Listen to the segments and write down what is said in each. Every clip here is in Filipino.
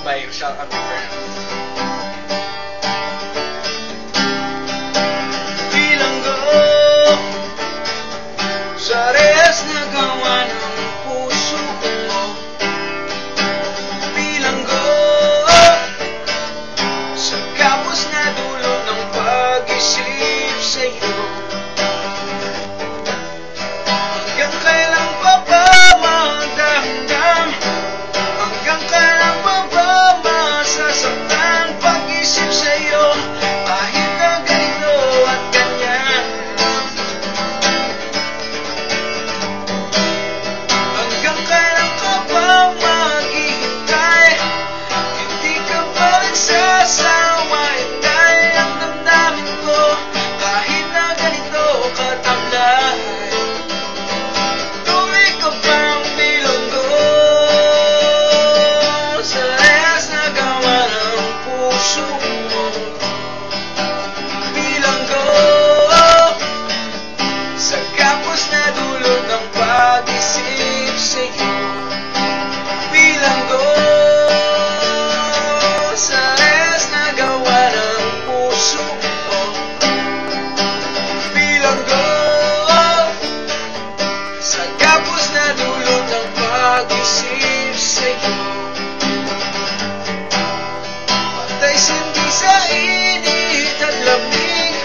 by Rochelle Amber. Bilanggo sa rehas na gawa ng puso mo. Bilanggo sa kapos na dulot ng pag-isip sa'yo. Hanggang kailan pa ba magdamdam? Hanggang kailan pa ba masasaktan pag-isip sa'yo? Kahit na ganito at ganyan. Hanggang kailan ka ba maghihintay? Hindi ka ba nagsasawa? Hintay ang damdamin ko kahit na ganito katamlay. Tuloy ka bang bilanggo sa rehas na gawa ng puso mo? Bilanggo sa kapos na dulot ng pag-isip sa'yo. Bilanggo sa rehas na gawa ng puso mo. Bilanggo sa kapos na dulot ng pag-isip sa'yo. Patay sindi sa init at lamig,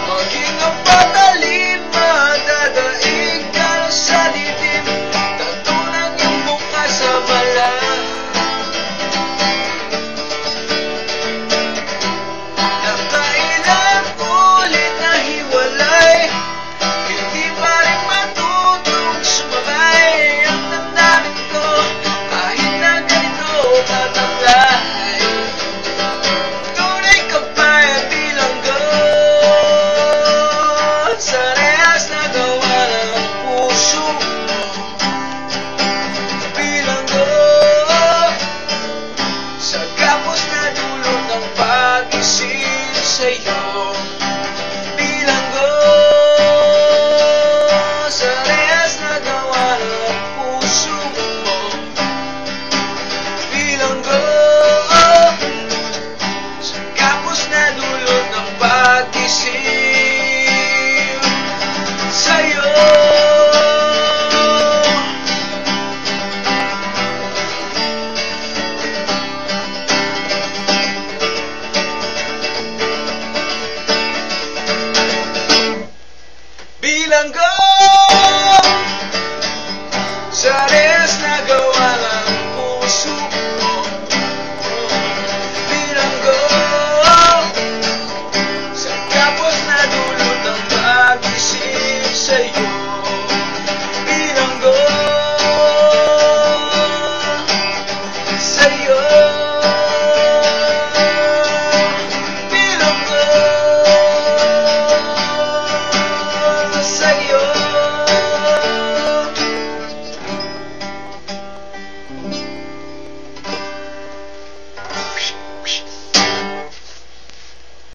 maging ang patalim madadaig. Kalo sa dilim, tatunan yung mukha sa balat. Nakailang ulit na hiwalay, hindi pa rin matutong sumabay ang damdamin ko kahit na ganito kataglay. Tunay ka ba bilanggo sa rehas na gawa ng puso mo? Bilanggo sa kapos na dulot ng pag-isip sa'yo. Bilanggo sa rehas na gawa ng puso mo. Bilanggo sa kapos na dulot ng pag-isip